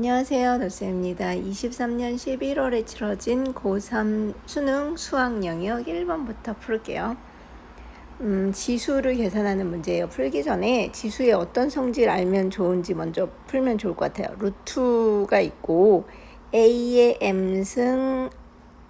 안녕하세요. 노쌤입니다. 23년 11월에 치러진 고3 수능 수학 영역 1번부터 풀게요. 지수를 계산하는 문제예요. 풀기 전에 지수의 어떤 성질 알면 좋은지 먼저 풀면 좋을 것 같아요. 루트가 있고 A의 M승,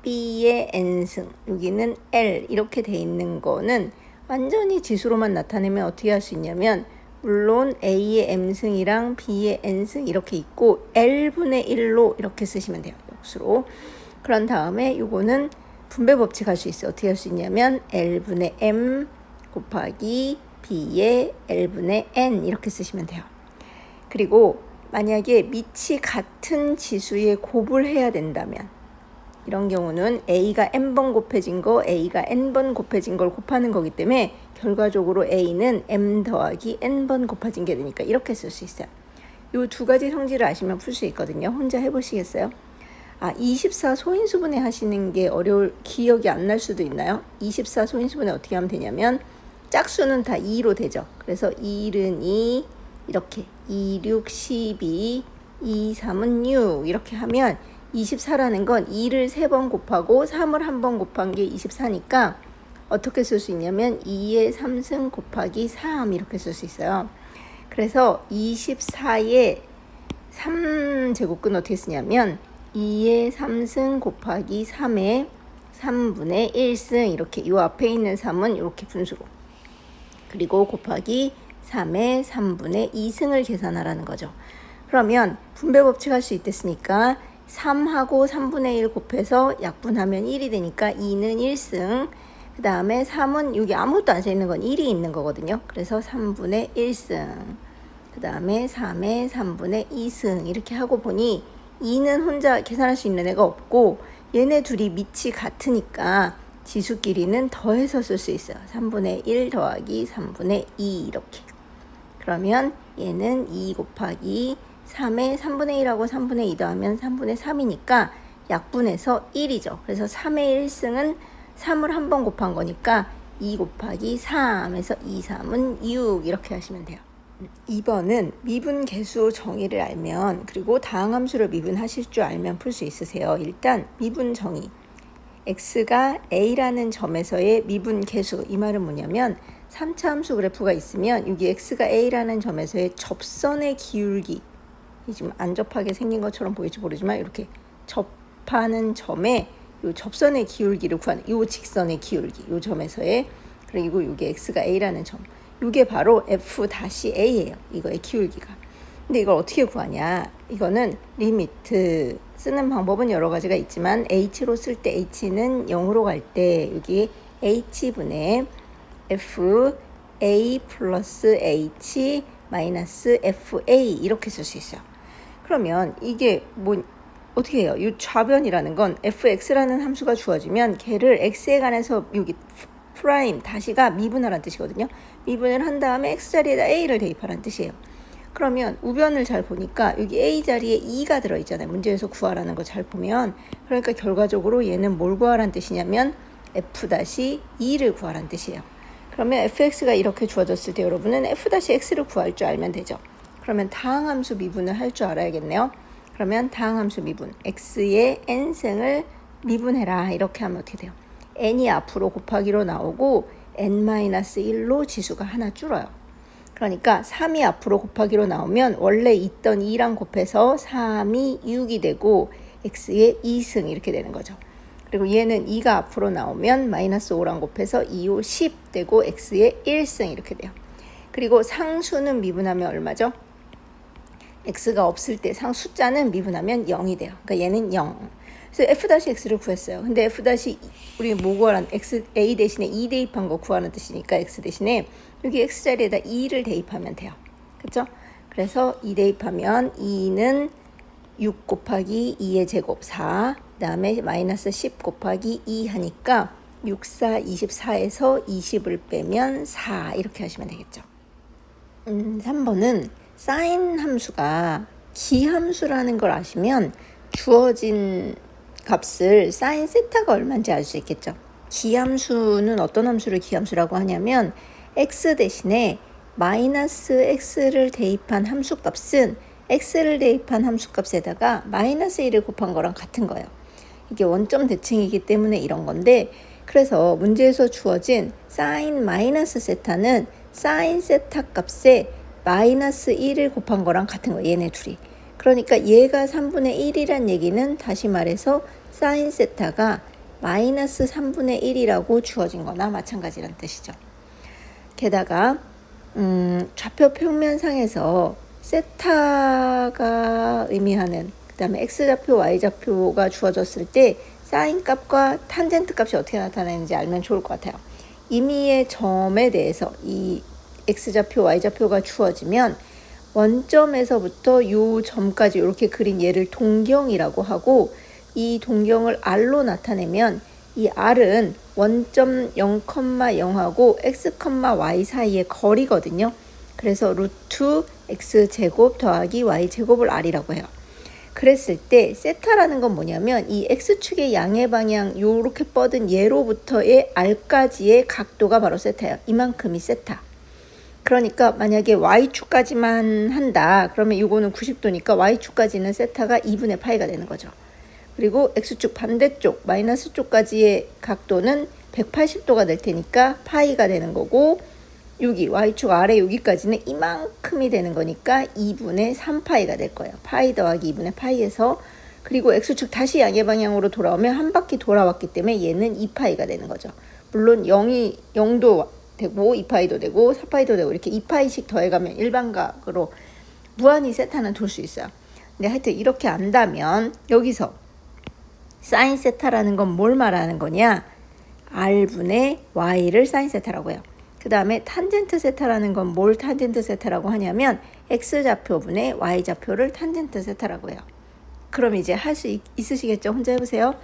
B의 N승, 여기는 L 이렇게 돼 있는 거는 완전히 지수로만 나타내면 어떻게 할 수 있냐면 물론 A의 M승이랑 B의 N승 이렇게 있고 L분의 1로 이렇게 쓰시면 돼요. 역수로. 그런 다음에 요거는 분배 법칙 할 수 있어요. 어떻게 할 수 있냐면 L분의 M 곱하기 B의 L분의 N 이렇게 쓰시면 돼요. 그리고 만약에 밑이 같은 지수에 곱을 해야 된다면 이런 경우는 A가 N번 곱해진 거, A가 N번 곱해진 걸 곱하는 거기 때문에 결과적으로 A는 M 더하기 N번 곱해진 게 되니까 이렇게 쓸 수 있어요. 이 두 가지 성질을 아시면 풀 수 있거든요. 혼자 해보시겠어요? 24 소인수분해 하시는 게 기억이 안 날 수도 있나요? 24 소인수분해 어떻게 하면 되냐면 짝수는 다 2로 되죠. 그래서 1은 2, 이렇게 2, 6, 12, 2, 3은 6 이렇게 하면 24라는 건 2를 3번 곱하고 3을 1번 곱한 게 24니까 어떻게 쓸 수 있냐면 2의 3승 곱하기 3 이렇게 쓸 수 있어요. 그래서 24의 3제곱근 어떻게 쓰냐면 2의 3승 곱하기 3의 3분의 1승 이렇게 이 앞에 있는 3은 이렇게 분수로 그리고 곱하기 3의 3분의 2승을 계산하라는 거죠. 그러면 분배 법칙 할 수 있댔으니까 3하고 3분의 1 곱해서 약분하면 1이 되니까 2는 1승 그 다음에 3은 여기 아무것도 안 써있는 건 1이 있는 거거든요. 그래서 3분의 1승 그 다음에 3의 3분의 2승 이렇게 하고 보니 2는 혼자 계산할 수 있는 애가 없고 얘네 둘이 밑이 같으니까 지수끼리는 더해서 쓸 수 있어요. 3분의 1 더하기 3분의 2 이렇게. 그러면 얘는 2 곱하기 3의 3분의 1하고 3분의 2 더하면 3분의 3이니까 약분해서 1이죠. 그래서 3의 1승은 3을 한 번 곱한 거니까 2 곱하기 3에서 2, 3은 6 이렇게 하시면 돼요. 2번은 미분 계수 정의를 알면 그리고 다항함수를 미분하실 줄 알면 풀 수 있으세요. 일단 미분 정의. x가 a라는 점에서의 미분 계수 이 말은 뭐냐면 3차 함수 그래프가 있으면 여기 x가 a라는 점에서의 접선의 기울기 좀 안 접하게 생긴 것처럼 보일지 모르지만 이렇게 접하는 점에 요 접선의 기울기를 구하는 요 직선의 기울기 요 점에서의 그리고 요게 x가 a라는 점 요게 바로 f-a예요. 이거의 기울기가. 근데 이걸 어떻게 구하냐? 이거는 리미트 쓰는 방법은 여러 가지가 있지만 h로 쓸 때 h는 0으로 갈 때 여기 h분의 f a 플러스 h 마이너스 fa 이렇게 쓸 수 있어요. 그러면 이게 뭐 어떻게 해요? 이 좌변이라는 건 fx라는 함수가 주어지면 걔를 x에 관해서 여기 프라임 다시가 미분하라는 뜻이거든요. 미분을 한 다음에 x자리에다 a를 대입하라는 뜻이에요. 그러면 우변을 잘 보니까 여기 a 자리에 2가 들어있잖아요. 문제에서 구하라는 거 잘 보면 그러니까 결과적으로 얘는 뭘 구하라는 뜻이냐면 f-2를 구하라는 뜻이에요. 그러면 fx가 이렇게 주어졌을 때 여러분은 f-x를 구할 줄 알면 되죠. 그러면 다항함수 미분을 할 줄 알아야겠네요. 그러면 다항함수 미분 x의 n승을 미분해라 이렇게 하면 어떻게 돼요? n이 앞으로 곱하기로 나오고 n-1로 지수가 하나 줄어요. 그러니까 3이 앞으로 곱하기로 나오면 원래 있던 2랑 곱해서 3이 6이 되고 x의 2승 이렇게 되는 거죠. 그리고 얘는 2가 앞으로 나오면 마이너스 5랑 곱해서 2, 5, 10 되고 x의 1승 이렇게 돼요. 그리고 상수는 미분하면 얼마죠? x가 없을 때 숫자는 미분하면 0이 돼요. 그러니까 얘는 0. 그래서 f-x를 구했어요. 근데 우리 뭐 구하라는 a 대신에 2 대입한 거 구하는 뜻이니까 x 대신에 여기 x자리에다 2를 대입하면 돼요. 그렇죠? 그래서 2 대입하면 2는 6 곱하기 2의 제곱 4 그 다음에 마이너스 10 곱하기 2 하니까 6, 4, 24에서 20을 빼면 4 이렇게 하시면 되겠죠. 3번은 사인 함수가 기함수라는 걸 아시면 주어진 값을 사인 세타가 얼마인지 알 수 있겠죠. 기함수는 어떤 함수를 기함수라고 하냐면 x 대신에 마이너스 x를 대입한 함수값은 x를 대입한 함수값에다가 마이너스 1을 곱한 거랑 같은 거예요. 이게 원점 대칭이기 때문에 이런 건데, 그래서 문제에서 주어진 사인 마이너스 세타는 사인 세타 값에 마이너스 1을 곱한 거랑 같은 거예요. 얘네 둘이. 그러니까 얘가 3분의 1이란 얘기는 다시 말해서 사인 세타가 마이너스 3분의 1이라고 주어진 거나 마찬가지란 뜻이죠. 게다가 좌표 평면상에서 세타가 의미하는, 그 다음에 x좌표, y좌표가 주어졌을 때 사인 값과 탄젠트 값이 어떻게 나타나는지 알면 좋을 것 같아요. 임의의 점에 대해서 이 x좌표, y좌표가 주어지면 원점에서부터 이 점까지 이렇게 그린 얘를 동경이라고 하고, 이 동경을 r로 나타내면 이 r은 원점 0,0하고 x, y 사이의 거리거든요. 그래서 루트 x제곱 더하기 y제곱을 r이라고 해요. 그랬을 때 세타라는 건 뭐냐면 이 x축의 양의 방향 요렇게 뻗은 얘로부터의 r까지의 각도가 바로 세타예요. 이만큼이 세타. 그러니까 만약에 y축까지만 한다 그러면 이거는 90도니까 y축까지는 세타가 2분의 파이가 되는 거죠. 그리고 x축 반대쪽 마이너스 쪽까지의 각도는 180도가 될 테니까 파이가 되는 거고, 여기 y축 아래 여기까지는 이만큼이 되는 거니까 2분의 3파이가 될 거예요. 파이 더하기 2분의 파이에서, 그리고 x축 다시 양의 방향으로 돌아오면 한 바퀴 돌아왔기 때문에 얘는 2파이가 되는 거죠. 물론 0도 되고 2파이도 되고 4파이도 되고 이렇게 2파이씩 더해가면 일반각으로 무한히 세타는 돌 수 있어요. 근데 하여튼 이렇게 안다면 여기서 사인 세타라는 건 뭘 말하는 거냐? r분의 y를 사인 세타라고 해요. 그 다음에 탄젠트 세타라는 건 뭘 탄젠트 세타라고 하냐면 x좌표분의 y좌표를 탄젠트 세타라고 해요. 그럼 이제 할 수 있으시겠죠? 혼자 해보세요.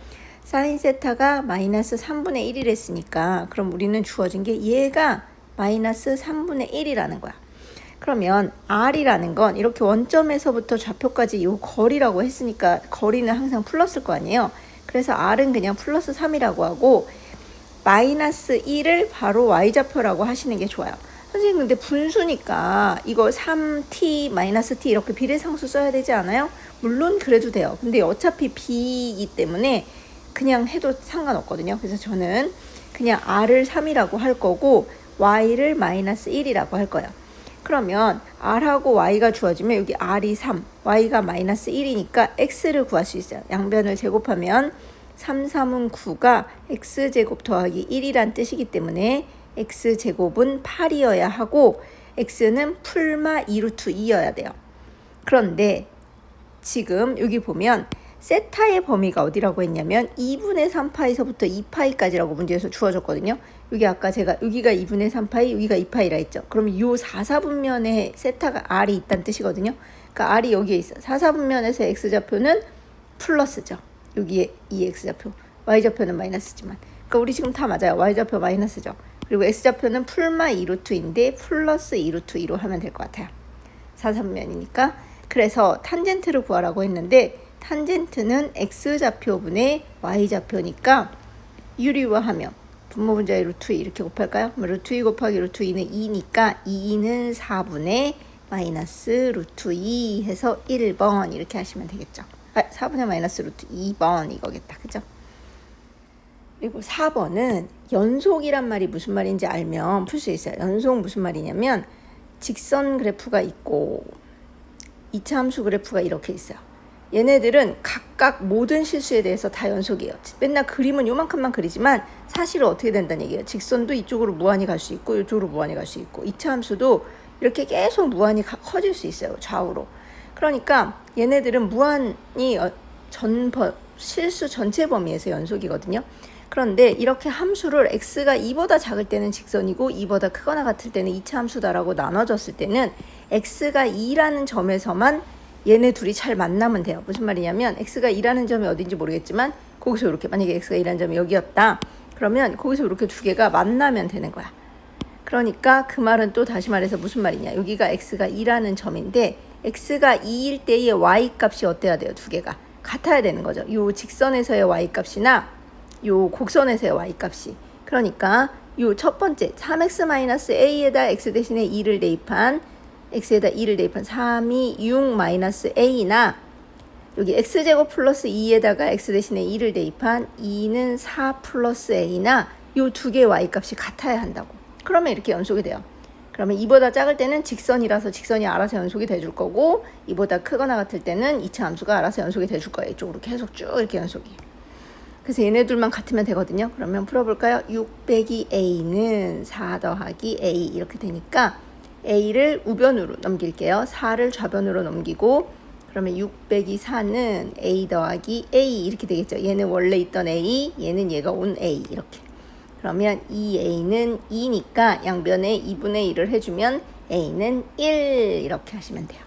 사인 세타가 마이너스 3분의 1이랬으니까 그럼 우리는 주어진 게 얘가 마이너스 3분의 1이라는 거야. 그러면 r이라는 건 이렇게 원점에서부터 좌표까지 이 거리라고 했으니까 거리는 항상 플러스일 거 아니에요. 그래서 r은 그냥 플러스 3이라고 하고 마이너스 1을 바로 y좌표라고 하시는 게 좋아요. 선생님 근데 분수니까 이거 3t 마이너스 t 이렇게 비례상수 써야 되지 않아요? 물론 그래도 돼요. 근데 어차피 b이기 때문에 그냥 해도 상관없거든요. 그래서 저는 그냥 r을 3이라고 할 거고 y를 마이너스 1이라고 할 거예요. 그러면 r하고 y가 주어지면 여기 r이 3, y가 마이너스 1이니까 x를 구할 수 있어요. 양변을 제곱하면 3, 3은 9가 x제곱 더하기 1이란 뜻이기 때문에 x제곱은 8이어야 하고 x는 풀마 2루트 2여야 돼요. 그런데 지금 여기 보면 세타의 범위가 어디라고 했냐면 2분의 3파이서부터 2파이까지라고 문제에서 주어졌거든요. 여기 아까 제가 여기가 2분의 3파이, 여기가 2파이라 했죠. 그럼 이 4사분면에 세타가 r이 있다는 뜻이거든요. 그러니까 r이 여기에 있어. 4사분면에서 x좌표는 플러스죠. 여기에 이 x좌표, y좌표는 마이너스지만. 그러니까 우리 지금 다 맞아요. y좌표 마이너스죠. 그리고 x좌표는 풀마 2루트인데 플러스 2루트 2로 하면 될 것 같아요. 4사분면이니까. 그래서 탄젠트를 구하라고 했는데 탄젠트는 x좌표분의 y좌표니까 유리화하면 분모분자의 루트 2 이렇게 곱할까요? 루트 2 곱하기 루트 2는 2니까 2는 4분의 마이너스 루트 2 해서 1번 이렇게 하시면 되겠죠. 4분의 마이너스 루트 2번 이거겠다. 그죠? 그리고 4번은 연속이란 말이 무슨 말인지 알면 풀 수 있어요. 연속 무슨 말이냐면 직선 그래프가 있고 2차 함수 그래프가 이렇게 있어요. 얘네들은 각각 모든 실수에 대해서 다 연속이에요. 맨날 그림은 요만큼만 그리지만 사실은 어떻게 된다는 얘기예요. 직선도 이쪽으로 무한히 갈 수 있고 이쪽으로 무한히 갈 수 있고 2차 함수도 이렇게 계속 무한히 커질 수 있어요. 좌우로. 그러니까 얘네들은 무한히 실수 전체 범위에서 연속이거든요. 그런데 이렇게 함수를 x가 2보다 작을 때는 직선이고 2보다 크거나 같을 때는 2차 함수다라고 나눠졌을 때는 x가 2라는 점에서만 얘네 둘이 잘 만나면 돼요. 무슨 말이냐면 x가 2라는 점이 어딘지 모르겠지만 거기서 이렇게, 만약에 x가 2라는 점이 여기였다. 그러면 거기서 이렇게 두 개가 만나면 되는 거야. 그러니까 그 말은 또 다시 말해서 무슨 말이냐. 여기가 x가 2라는 점인데 x가 2일 때의 y값이 어때야 돼요? 두 개가 같아야 되는 거죠. 요 직선에서의 y값이나 요 곡선에서의 y값이. 그러니까 요 첫 번째 3x-a에다 x 대신에 2를 대입한 x에다 2를 대입한 3이 6 마이너스 a나 여기 x제곱 플러스 2에다가 x 대신에 2를 대입한 2는 4 플러스 a나 이 두 개의 y값이 같아야 한다고. 그러면 이렇게 연속이 돼요. 그러면 2보다 작을 때는 직선이라서 직선이 알아서 연속이 돼줄 거고 2보다 크거나 같을 때는 2차 함수가 알아서 연속이 돼줄 거예요. 이쪽으로 계속 쭉 이렇게 연속이. 그래서 얘네 둘만 같으면 되거든요. 그러면 풀어볼까요? 6 빼기 a는 4 더하기 a 이렇게 되니까 a를 우변으로 넘길게요. 4를 좌변으로 넘기고 그러면 6 빼기 4는 a 더하기 a 이렇게 되겠죠. 얘는 원래 있던 a, 얘는 얘가 온 a 이렇게. 그러면 2a는 2니까 양변에 2분의 1을 해주면 a는 1 이렇게 하시면 돼요.